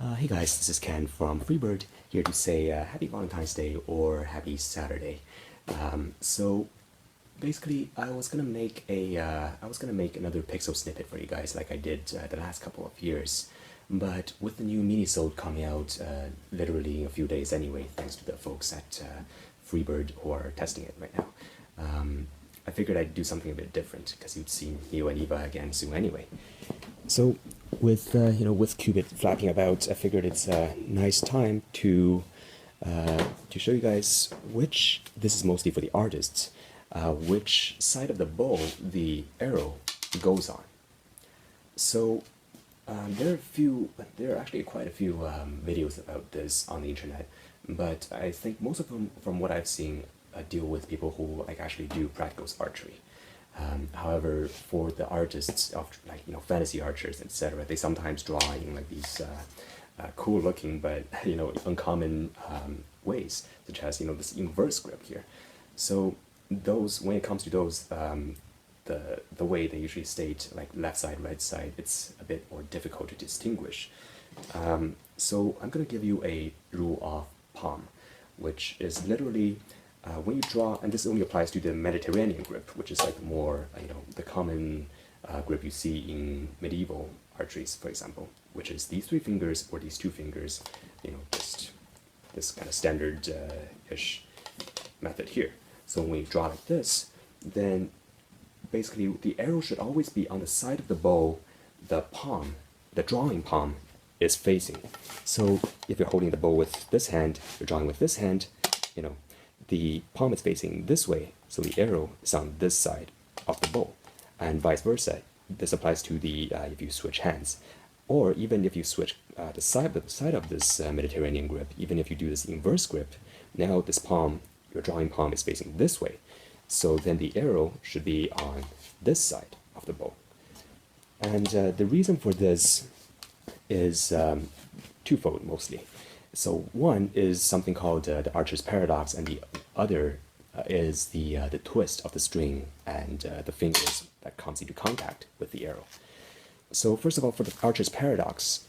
Hey guys, this is Ken from Freebird here to say happy Valentine's Day or happy Saturday. So basically, I was gonna make another pixel snippet for you guys like I did the last couple of years, but with the new mini-sode coming out literally in a few days anyway, thanks to the folks at Freebird who are testing it right now. I figured I'd do something a bit different because you'd see Neo and Eva again soon anyway. So with Qubit flapping about, I figured it's a nice time to show you guys which, this is mostly for the artists, which side of the bow the arrow goes on. So there are actually quite a few videos about this on the internet, but I think most of them, from what I've seen, deal with people who like actually do practical archery. However, for the artists of fantasy archers, etc., they sometimes draw in like these cool-looking but uncommon ways, such as this inverse grip here. So those, when it comes to those, the way they usually state like left side, right side, it's a bit more difficult to distinguish. So I'm gonna give you a rule of palm, which is literally when you draw, and this only applies to the Mediterranean grip, which is like more, the common grip you see in medieval archeries, for example, which is these three fingers or these two fingers, just this kind of standard-ish method here. So when you draw like this, then basically the arrow should always be on the side of the bow the palm, the drawing palm, is facing. So if you're holding the bow with this hand, you're drawing with this hand, the palm is facing this way, so the arrow is on this side of the bow, and vice versa. This applies to the if you switch hands, or even if you switch the side of this Mediterranean grip. Even if you do this inverse grip, now this palm, your drawing palm, is facing this way, so then the arrow should be on this side of the bow. And the reason for this is twofold mostly. So one is something called the archer's paradox, and the other is the twist of the string and the fingers that comes into contact with the arrow. So first of all, for the archer's paradox,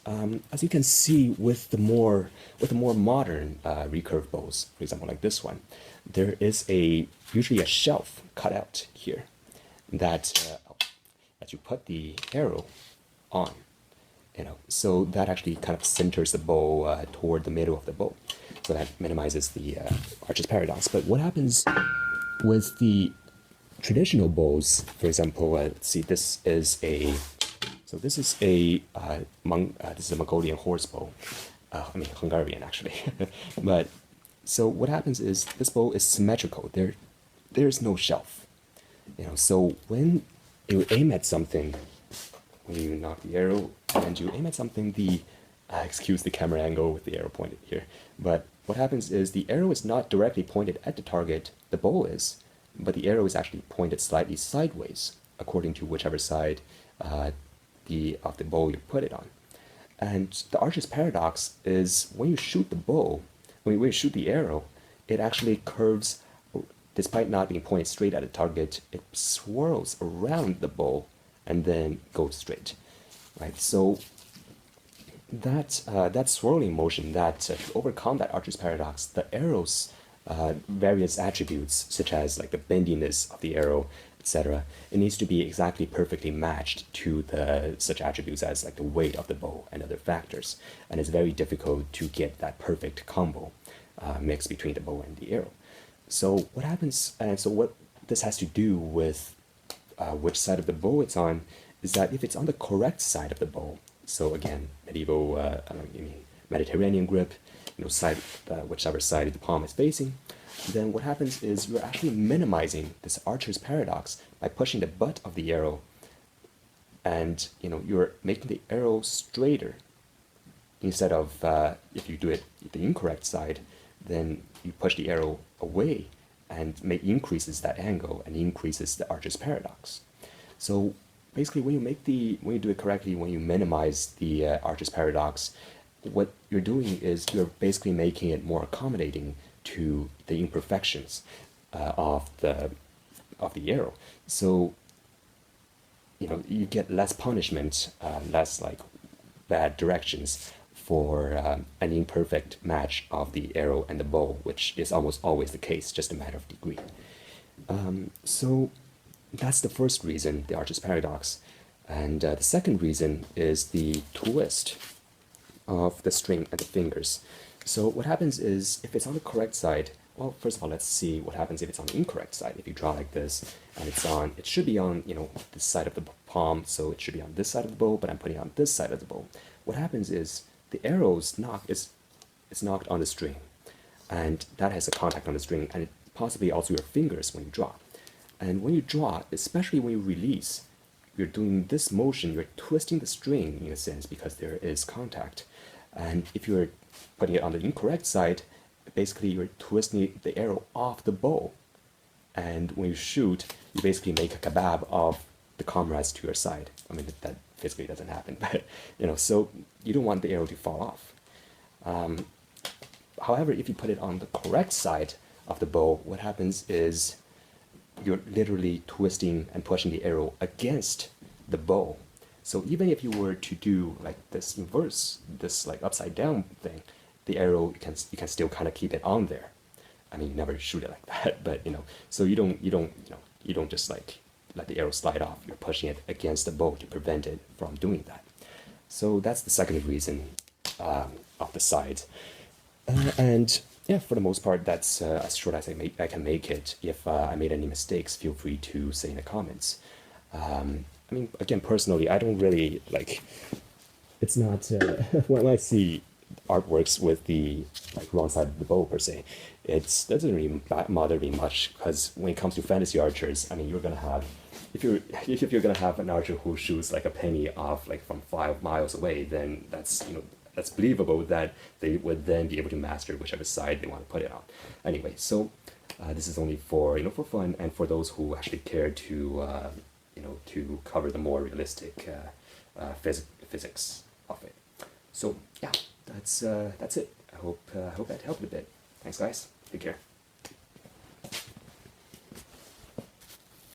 as you can see with the more modern recurve bows, for example, like this one, there is usually a shelf cut out here that you put the arrow on. So that actually kind of centers the bow toward the middle of the bow, so that minimizes the archer's paradox. But what happens with the traditional bows, for example, let's see, this is a Mongolian horse bow. I mean Hungarian actually. But so what happens is this bow is symmetrical. There's no shelf. So when you aim at something, when you knock the arrow and you aim at something, excuse the camera angle with the arrow pointed here, but what happens is the arrow is not directly pointed at the target, the bow is, but the arrow is actually pointed slightly sideways, according to whichever side of the bow you put it on. And the archer's paradox is when you shoot the bow, when you shoot the arrow, it actually curves, despite not being pointed straight at the target, it swirls around the bow and then goes straight, right? So that swirling motion, to overcome that archer's paradox, the arrow's various attributes, such as like the bendiness of the arrow, etc., it needs to be exactly perfectly matched to such attributes as like the weight of the bow and other factors, and it's very difficult to get that perfect combo mix between the bow and the arrow. So what happens, and so what this has to do with which side of the bow it's on, is that if it's on the correct side of the bow, so again, medieval, Mediterranean grip, whichever side the palm is facing, then what happens is you're actually minimizing this archer's paradox by pushing the butt of the arrow, and you're making the arrow straighter, instead of if you do it the incorrect side, then you push the arrow away and increases that angle and increases the archer's paradox. So basically, when you do it correctly, when you minimize the archer's paradox, what you're doing is you're basically making it more accommodating to the imperfections of the arrow. So you get less punishment, less like bad directions for an imperfect match of the arrow and the bow, which is almost always the case, just a matter of degree. So that's the first reason, the archer's paradox. And the second reason is the twist of the string and the fingers. So what happens is, if it's on the correct side, well, first of all, let's see what happens if it's on the incorrect side. If you draw like this, and it should be on, this side of the palm, so it should be on this side of the bow, but I'm putting it on this side of the bow. What happens is, the arrow's it's knocked on the string, and that has a contact on the string, and possibly also your fingers when you draw. And when you draw, especially when you release, you're doing this motion, you're twisting the string in a sense because there is contact. And if you're putting it on the incorrect side, basically you're twisting the arrow off the bow. And when you shoot, you basically make a kebab of the comrades to your side. I mean, that physically doesn't happen, but so you don't want the arrow to fall off. However, if you put it on the correct side of the bow, what happens is you're literally twisting and pushing the arrow against the bow. So even if you were to do like this inverse, this like upside down thing, the arrow you can still kind of keep it on there. I mean, you never shoot it like that, but so you don't just like let the arrow slide off. You're pushing it against the bow to prevent it from doing that. So that's the second reason of the sides. And yeah, for the most part, that's as short as I can make it. If I made any mistakes, feel free to say in the comments. I mean, again, personally, I don't really like. It's not when I see artworks with the wrong side of the bow per se, it doesn't really bother me much, because when it comes to fantasy archers, I mean, you're gonna have if you're gonna have an archer who shoots like a penny off from 5 miles away, then that's that's believable that they would then be able to master whichever side they want to put it on. Anyway, so this is only for for fun and for those who actually care to to cover the more realistic physics of it. So yeah, that's it. I hope that helped a bit. Thanks, guys. Take care.